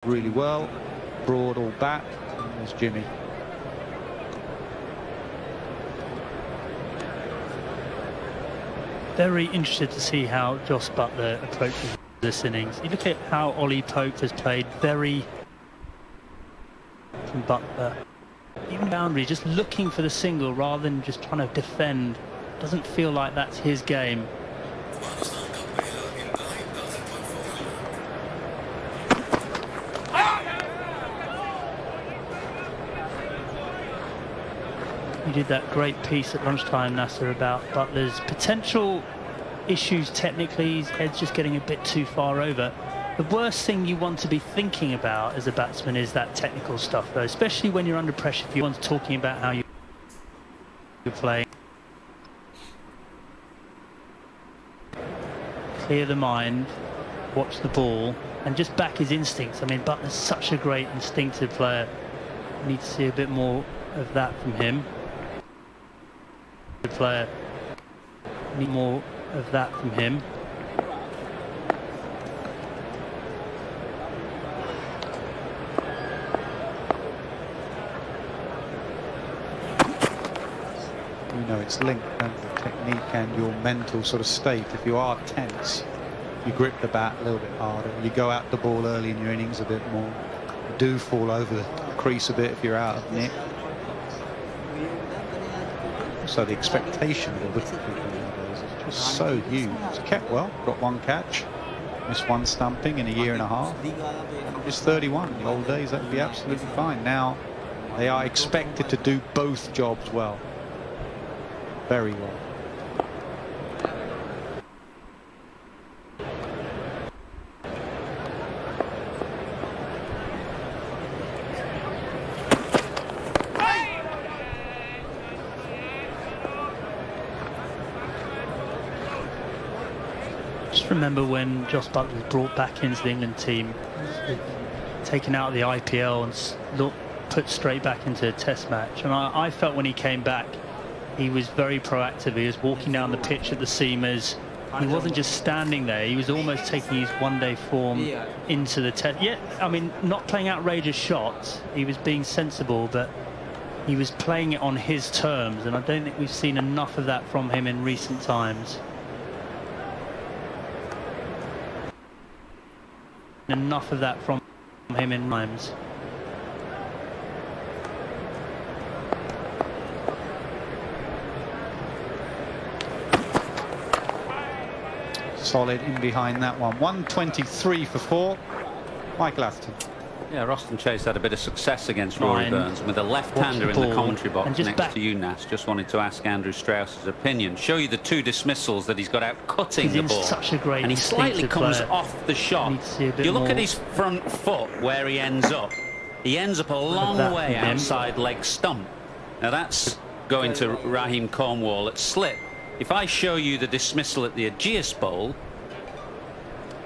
really well. Broad all back. And there's Jimmy. Very interested to see how Joss Buttler approaches this innings. You look at how Ollie Pope has played, very from Buttler. Even boundary, just looking for the single rather than just trying to defend. Doesn't feel like that's his game. You did that great piece at lunchtime, Nasser, about Butler's potential issues technically. His head's just getting a bit too far over. The worst thing you want to be thinking about as a batsman is that technical stuff, though, especially when you're under pressure. If you're talking about how you're playing. Clear the mind, watch the ball, and just back his instincts. I mean, Butler's such a great instinctive player. You need to see a bit more of that from him. Player, need more of that from him. You know, it's linked, and the technique and your mental sort of state. If you are tense, you grip the bat a little bit harder. You go out the ball early in your innings a bit more. You do fall over the crease a bit if you're out of nick. So the expectation of the people nowadays is just so huge. It's kept well, got one catch, missed one stumping in a year and a half. Just 31. In the old days, that would be absolutely fine. Now they are expected to do both jobs well, very well. Just remember when Joss Buttler was brought back into the England team, taken out of the IPL and put straight back into a test match. And I felt when he came back, he was very proactive. He was walking down the pitch at the seamers. He wasn't just standing there. He was almost taking his one-day form into the test. Yeah, I mean, not playing outrageous shots. He was being sensible, but he was playing it on his terms. And I don't think we've seen enough of that from him in recent times. Enough of that from him in rhymes. Solid in behind that one. 123 for 4. Michael Atherton. Yeah, Roston Chase had a bit of success against Rory Burns, and with a left-hander in the commentary box next to you, Nas. Just wanted to ask Andrew Strauss's opinion. Show you the 2 dismissals that he's got out cutting the ball. Such a great and he slightly comes off the shot. You look at his front foot where he ends up. He ends up a long way outside leg stump. Now that's going to Raheem Cornwall at slip. If I show you the dismissal at the Aegeus Bowl,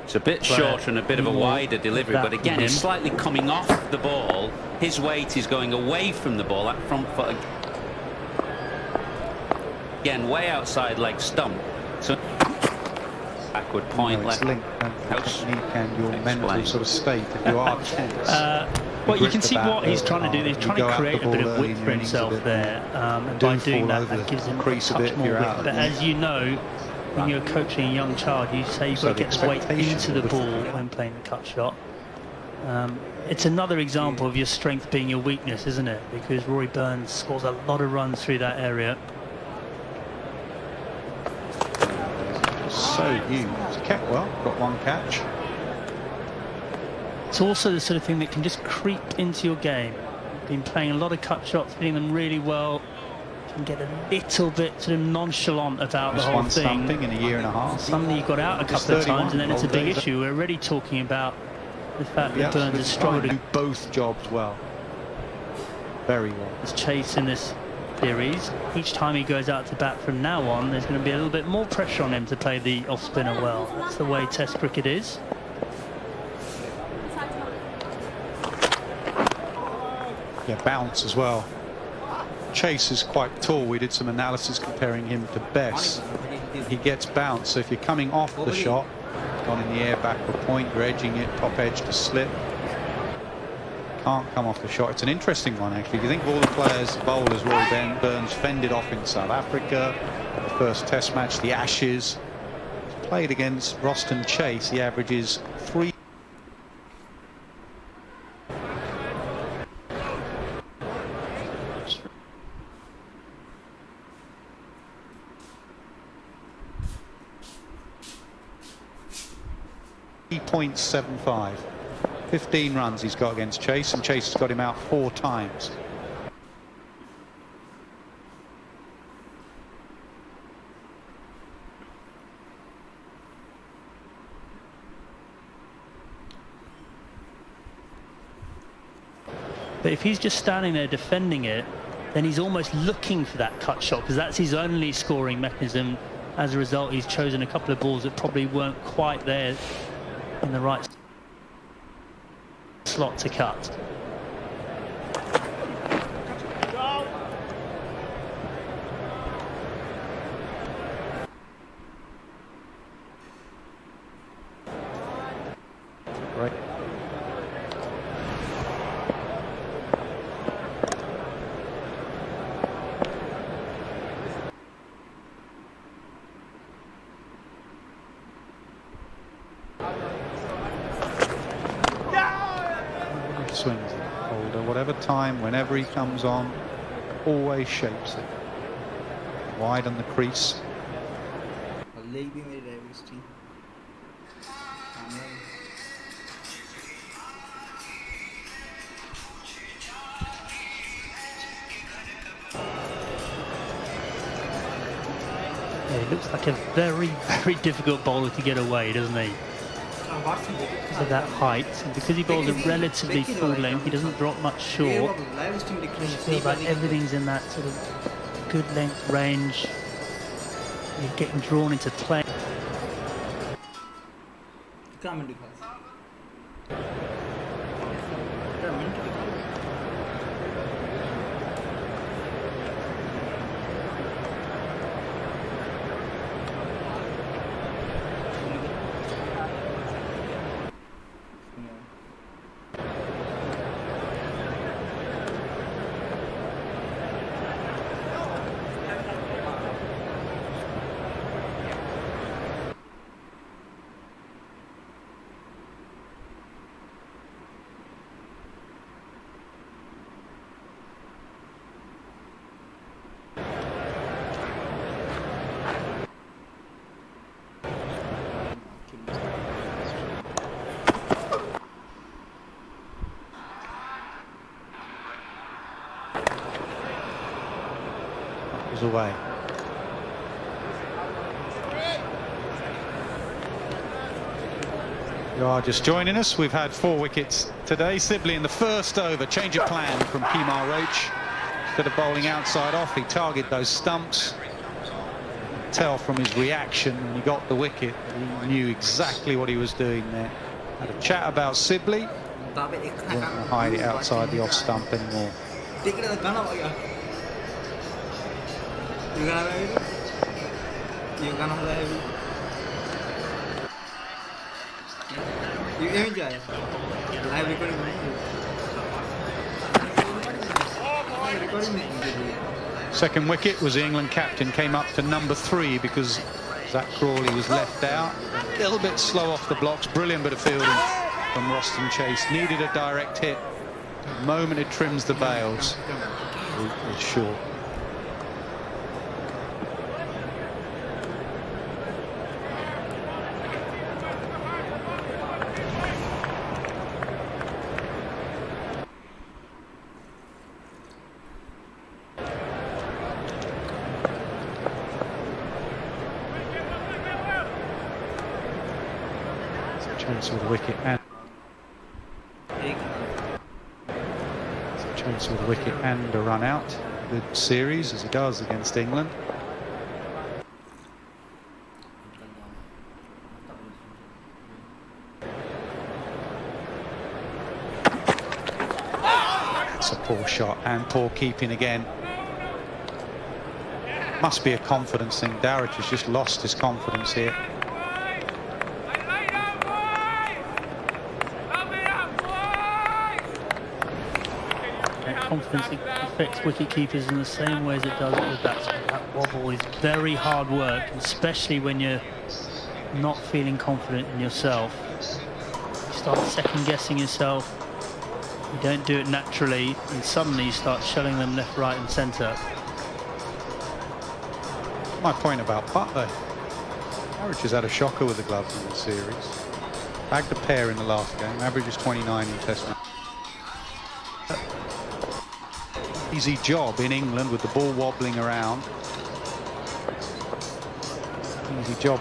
it's a bit shorter and a bit of a wider delivery, but again, he's slightly coming off the ball. His weight is going away from the ball. That front foot, again, way outside leg stump. So backward point, left. Linked, and the technique and your mental sort of state. If you are tense. Well, you can see what he's trying to do. He's trying to create a bit of width for himself there, and by doing that, that gives him a touch more width. But as you know, when you're coaching a young child, you say you've got to get the weight into the ball when playing the cut shot. It's another example of your strength being your weakness, isn't it? Because Rory Burns scores a lot of runs through that area. So huge. It's kept well, got one catch. It's also the sort of thing that can just creep into your game. Been playing a lot of cut shots, hitting them really well. Can get a little bit sort of nonchalant about the whole thing. Something in a year and a half. Suddenly you got out a couple of times, and then it's a big issue. We're already talking about the fact that Burns has struggled to do both jobs well, very well. His chase in this series. Each time he goes out to bat from now on, there's going to be a little bit more pressure on him to play the off spinner well. That's the way Test cricket is. Yeah, bounce as well. Chase is quite tall. We did some analysis comparing him to Bess. He gets bounced, so if you're coming off the shot, gone in the air backward point, you're edging it top edge to slip. Can't come off the shot. It's an interesting one, actually. If you think of all the players, bowlers, Roy Burns fended off in South Africa, the first Test match, the Ashes. Played against Roston Chase, he averages 3. .75. 15 runs he's got against Chase, and Chase has got him out 4 times. But if he's just standing there defending it, then he's almost looking for that cut shot, because that's his only scoring mechanism. As a result, he's chosen a couple of balls that probably weren't quite there in the right slot to cut. Right. Swings the holder, whatever time, whenever he comes on, always shapes it. Wide on the crease. Yeah, he looks like a very, very difficult bowler to get away, doesn't he? Because of that height, and because he bowls a relatively full length, he doesn't drop much short. I feel like everything's in that sort of good length range. You're getting drawn into play. Away. You are just joining us. We've had 4 wickets today. Sibley in the first over. Change of plan from Kemar Roach. Instead of bowling outside off, he targeted those stumps. Tell from his reaction when he got the wicket, he knew exactly what he was doing there. Had a chat about Sibley. Won't hide it outside the off stump anymore. You gonna have it? You gonna have it? You enjoy live recording. Second wicket was the England captain, came up to number 3 because Zach Crawley was left out. A little bit slow off the blocks. Brilliant bit of fielding from Roston Chase. Needed a direct hit. The moment it trims the bails, it's short. Chance with a wicket and chance with a wicket and a run out. Good series as he does against England. That's a poor shot and poor keeping again. Must be a confidence thing. Darragh has just lost his confidence here. That confidence affects wicket keepers in the same way as it does with batsmen. That wobble is very hard work, especially when you're not feeling confident in yourself. You start second guessing yourself. You don't do it naturally, and suddenly you start shelling them left, right, and centre. My point about Butler. Harwich has had a shocker with the gloves in this series. Bagged a pair in the last game. Average is 29 in Test match. Easy job in England with the ball wobbling around. Easy job